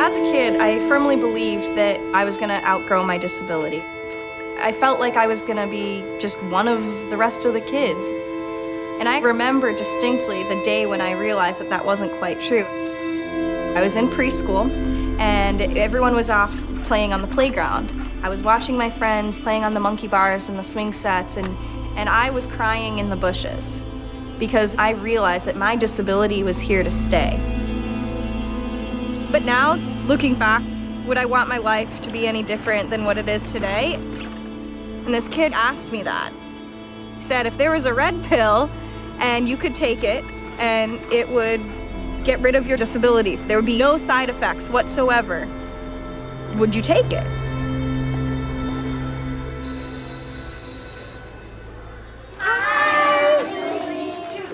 As a kid, I firmly believed that I was going to outgrow my disability. I felt like I was going to be just one of the rest of the kids. And I remember distinctly the day when I realized that that wasn't quite true. I was in preschool, and everyone was off playing on the playground. I was watching my friends playing on the monkey bars and the swing sets, and I was crying in the bushes because I realized that my disability was here to stay. But now, looking back, would I want my life to be any different than what it is today? And this kid asked me that. He said, if there was a red pill and you could take it and it would get rid of your disability, there would be no side effects whatsoever, would you take it?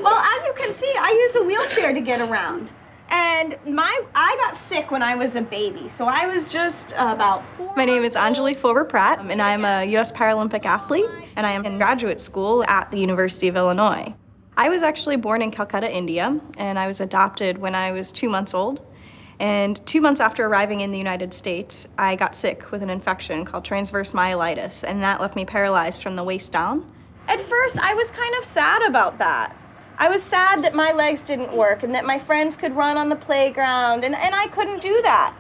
Well, as you can see, I use a wheelchair to get around. And I got sick when I was a baby, so I was just about 4. My name is Anjali Forber-Pratt, and I'm a U.S. Paralympic athlete, and I am in graduate school at the University of Illinois. I was actually born in Calcutta, India, and I was adopted when I was 2 months old. And 2 months after arriving in the United States, I got sick with an infection called transverse myelitis, and that left me paralyzed from the waist down. At first, I was kind of sad about that. I was sad that my legs didn't work and that my friends could run on the playground, and I couldn't do that.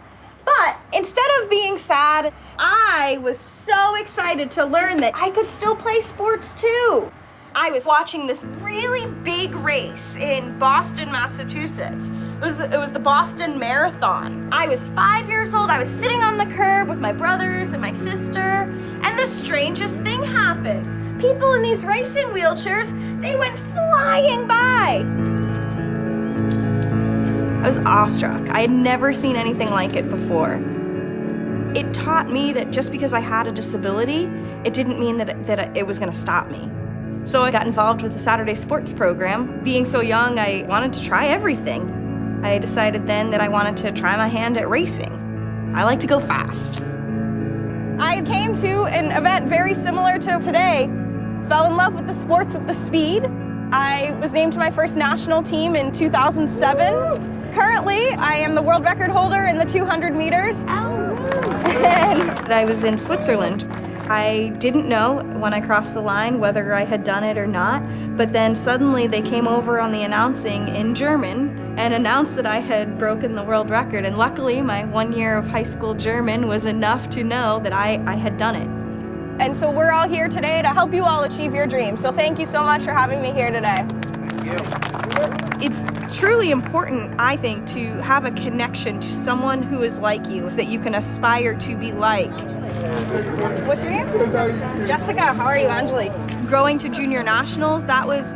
But instead of being sad, I was so excited to learn that I could still play sports too. I was watching this really big race in Boston, Massachusetts. It was the Boston Marathon. I was 5 years old. I was sitting on the curb with my brothers and my sister, and the strangest thing happened. People in these racing wheelchairs, they went flying by. I was awestruck. I had never seen anything like it before. It taught me that just because I had a disability, it didn't mean that it was going to stop me. So I got involved with the Saturday sports program. Being so young, I wanted to try everything. I decided then that I wanted to try my hand at racing. I like to go fast. I came to an event very similar to today. Fell in love with the sports, with the speed. I was named to my first national team in 2007. Currently, I am the world record holder in the 200 meters. And I was in Switzerland. I didn't know when I crossed the line whether I had done it or not, but then suddenly they came over on the announcing in German and announced that I had broken the world record. And luckily, my 1 year of high school German was enough to know that I had done it. And so we're all here today to help you all achieve your dreams. So thank you so much for having me here today. Thank you. It's truly important, I think, to have a connection to someone who is like you, that you can aspire to be like. What's your name? Jessica. How are you, Anjali? Growing to junior nationals, that was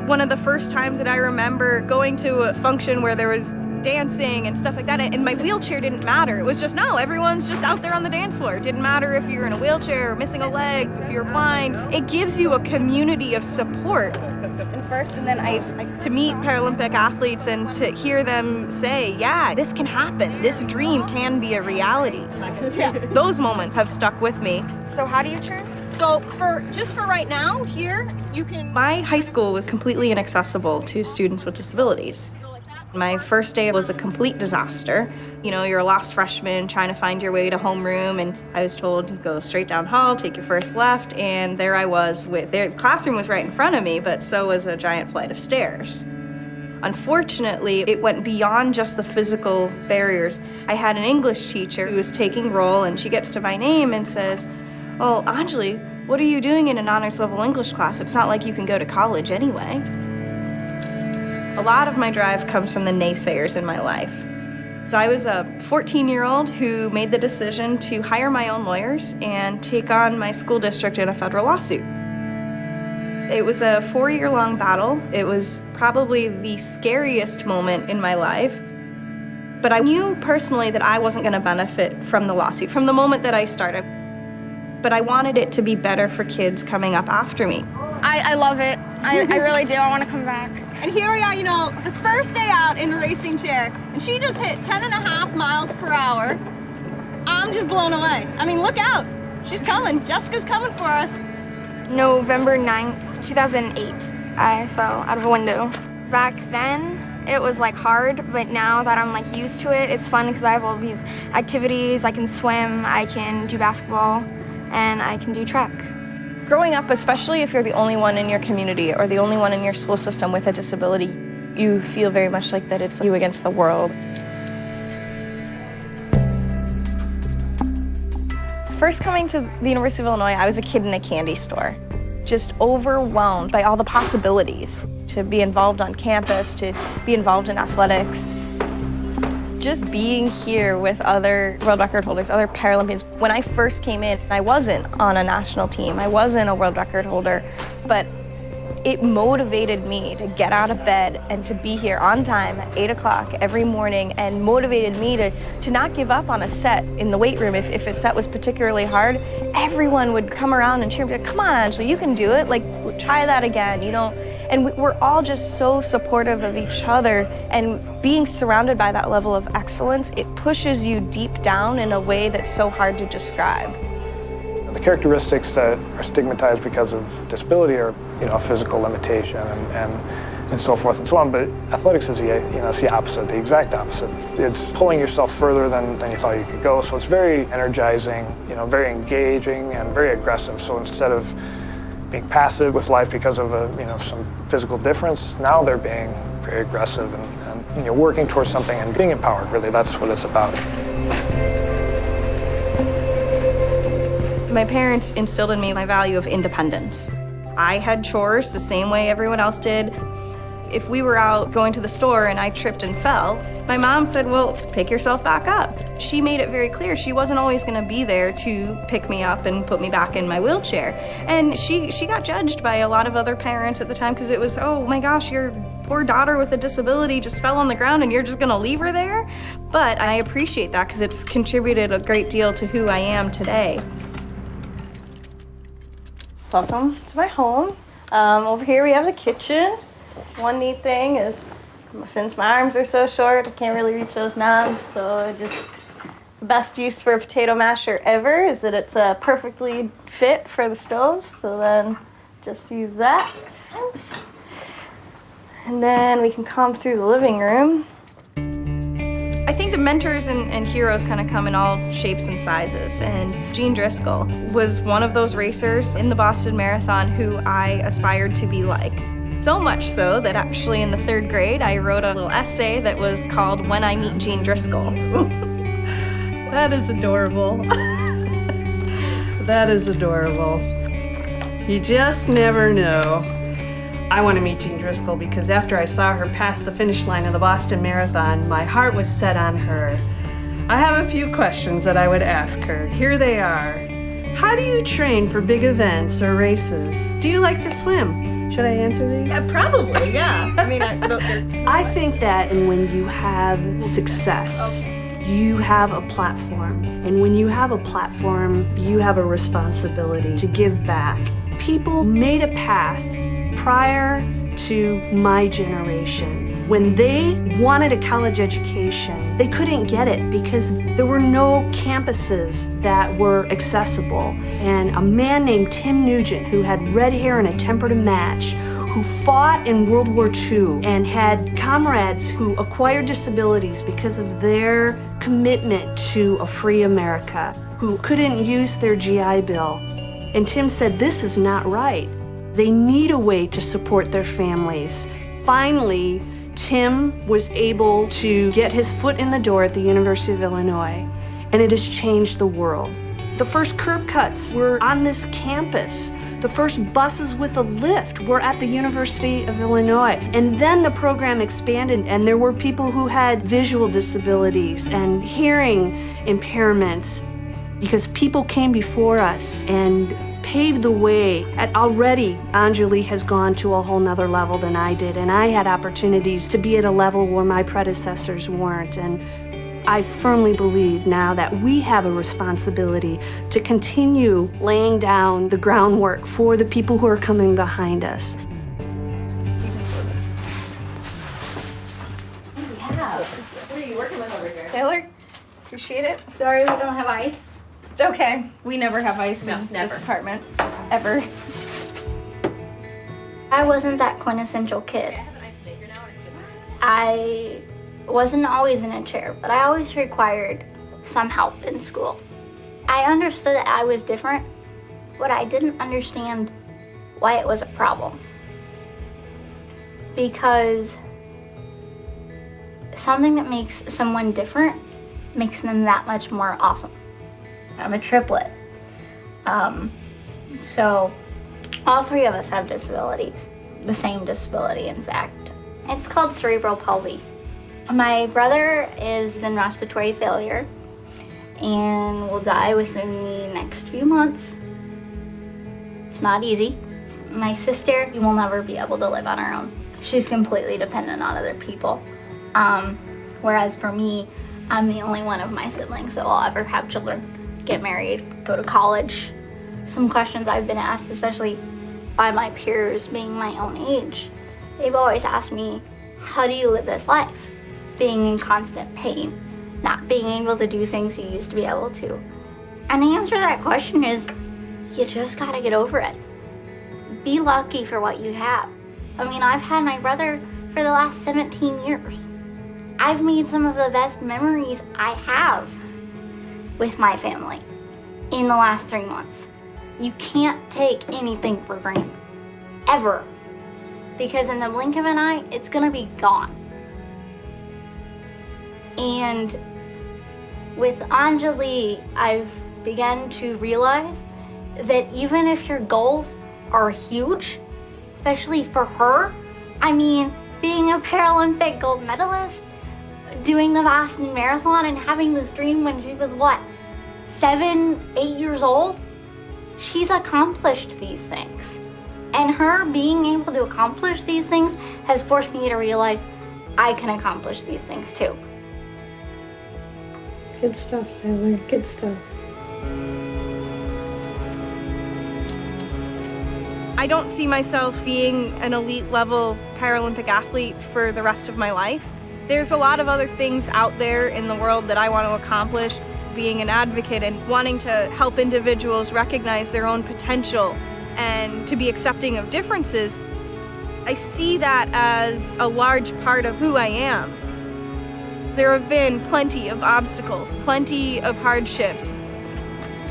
one of the first times that I remember going to a function where there was dancing and stuff like that, and my wheelchair didn't matter. It was just, no, everyone's just out there on the dance floor. It didn't matter if you're in a wheelchair or missing a leg, if you're blind. It gives you a community of support. And then to meet Paralympic athletes and to hear them say, yeah, this can happen. This dream can be a reality. Those moments have stuck with me. So how do you turn? So for right now, here, you can... My high school was completely inaccessible to students with disabilities. My first day was a complete disaster. You know, you're a lost freshman trying to find your way to homeroom, and I was told, go straight down the hall, take your first left, and there I was the classroom was right in front of me, but so was a giant flight of stairs. Unfortunately, it went beyond just the physical barriers. I had an English teacher who was taking roll, and she gets to my name and says, "Oh, Anjali, what are you doing in an honors level English class? It's not like you can go to college anyway." A lot of my drive comes from the naysayers in my life. So I was a 14-year-old who made the decision to hire my own lawyers and take on my school district in a federal lawsuit. It was a 4-year-long battle. It was probably the scariest moment in my life. But I knew personally that I wasn't going to benefit from the lawsuit from the moment that I started. But I wanted it to be better for kids coming up after me. I love it. I really do. I want to come back. And here we are, you know, the first day out in the racing chair, and she just hit 10.5 miles per hour. I'm just blown away. I mean, look out. She's coming. Jessica's coming for us. November 9th, 2008, I fell out of a window. Back then, It was like hard, but now that I'm like used to it, it's fun because I have all these activities. I can swim, I can do basketball, and I can do track. Growing up, especially if you're the only one in your community or the only one in your school system with a disability, you feel very much like that it's you against the world. First coming to the University of Illinois, I was a kid in a candy store, just overwhelmed by all the possibilities to be involved on campus, to be involved in athletics. Just being here with other world record holders, other Paralympians. When I first came in, I wasn't on a national team. I wasn't a world record holder, but it motivated me to get out of bed and to be here on time at 8 o'clock every morning, and motivated me to not give up on a set in the weight room. If a set was particularly hard, everyone would come around and cheer me, come on, Anjali, you can do it. Like, try that again, you know? And we're all just so supportive of each other, and being surrounded by that level of excellence, it pushes you deep down in a way that's so hard to describe. The characteristics that are stigmatized because of disability are, physical limitation and so forth and so on. But athletics is it's the opposite, the exact opposite. It's pulling yourself further than you thought you could go. So it's very energizing, very engaging and very aggressive. So instead of being passive with life because of some physical difference, now they're being very aggressive and working towards something and being empowered. Really, that's what it's about. My parents instilled in me my value of independence. I had chores the same way everyone else did. If we were out going to the store and I tripped and fell, my mom said, well, pick yourself back up. She made it very clear she wasn't always going to be there to pick me up and put me back in my wheelchair. And she got judged by a lot of other parents at the time because it was, oh my gosh, your poor daughter with a disability just fell on the ground and you're just going to leave her there? But I appreciate that because it's contributed a great deal to who I am today. Welcome to my home. Over here we have the kitchen. One neat thing is, since my arms are so short, I can't really reach those knobs, so the best use for a potato masher ever is that it's perfectly fit for the stove, so then just use that. Oops. And then we can come through the living room. I think the mentors and heroes kind of come in all shapes and sizes, and Jean Driscoll was one of those racers in the Boston Marathon who I aspired to be like. So much so that actually in the 3rd grade I wrote a little essay that was called When I Meet Jean Driscoll. That is adorable. That is adorable. You just never know. I want to meet Jean Driscoll because after I saw her pass the finish line of the Boston Marathon, my heart was set on her. I have a few questions that I would ask her. Here they are. How do you train for big events or races? Do you like to swim? Should I answer these? Yeah, probably, yeah. I mean, I think that when you have success, you have a platform. And when you have a platform, you have a responsibility to give back. People made a path prior to my generation. When they wanted a college education, they couldn't get it because there were no campuses that were accessible. And a man named Tim Nugent, who had red hair and a temper to match, who fought in World War II and had comrades who acquired disabilities because of their commitment to a free America, who couldn't use their GI Bill. And Tim said, this is not right. They need a way to support their families. Finally, Tim was able to get his foot in the door at the University of Illinois, and it has changed the world. The first curb cuts were on this campus. The first buses with a lift were at the University of Illinois. And then the program expanded, and there were people who had visual disabilities and hearing impairments, because people came before us and paved the way. And already, Anjali has gone to a whole nother level than I did, and I had opportunities to be at a level where my predecessors weren't. And I firmly believe now that we have a responsibility to continue laying down the groundwork for the people who are coming behind us. What are you working with over here? Taylor, appreciate it. Sorry we don't have ice. It's okay. We never have ice in this apartment, ever. I wasn't that quintessential kid. I wasn't always in a chair, but I always required some help in school. I understood that I was different, but I didn't understand why it was a problem. Because something that makes someone different makes them that much more awesome. I'm a triplet. So all three of us have disabilities, the same disability in fact. It's called cerebral palsy. My brother is in respiratory failure and will die within the next few months. It's not easy. My sister will never be able to live on her own. She's completely dependent on other people. Whereas for me, I'm the only one of my siblings that will ever have children, get married, go to college. Some questions I've been asked, especially by my peers being my own age, they've always asked me, how do you live this life? Being in constant pain, not being able to do things you used to be able to. And the answer to that question is, you just gotta get over it. Be lucky for what you have. I mean, I've had my brother for the last 17 years. I've made some of the best memories I have with my family in the last 3 months. You can't take anything for granted, ever. Because in the blink of an eye, it's gonna be gone. And with Anjali, I've begun to realize that even if your goals are huge, especially for her, I mean, being a Paralympic gold medalist, doing the Boston Marathon and having this dream when she was what, 7, 8 years old? She's accomplished these things. And her being able to accomplish these things has forced me to realize I can accomplish these things too. Good stuff, Sailor, good stuff. I don't see myself being an elite level Paralympic athlete for the rest of my life. There's a lot of other things out there in the world that I want to accomplish. Being an advocate and wanting to help individuals recognize their own potential and to be accepting of differences, I see that as a large part of who I am. There have been plenty of obstacles, plenty of hardships,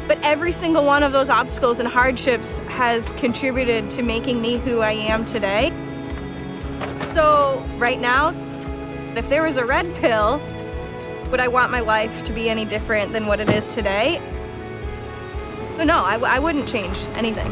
but every single one of those obstacles and hardships has contributed to making me who I am today. So right now, if there was a red pill, would I want my life to be any different than what it is today? No, I wouldn't change anything.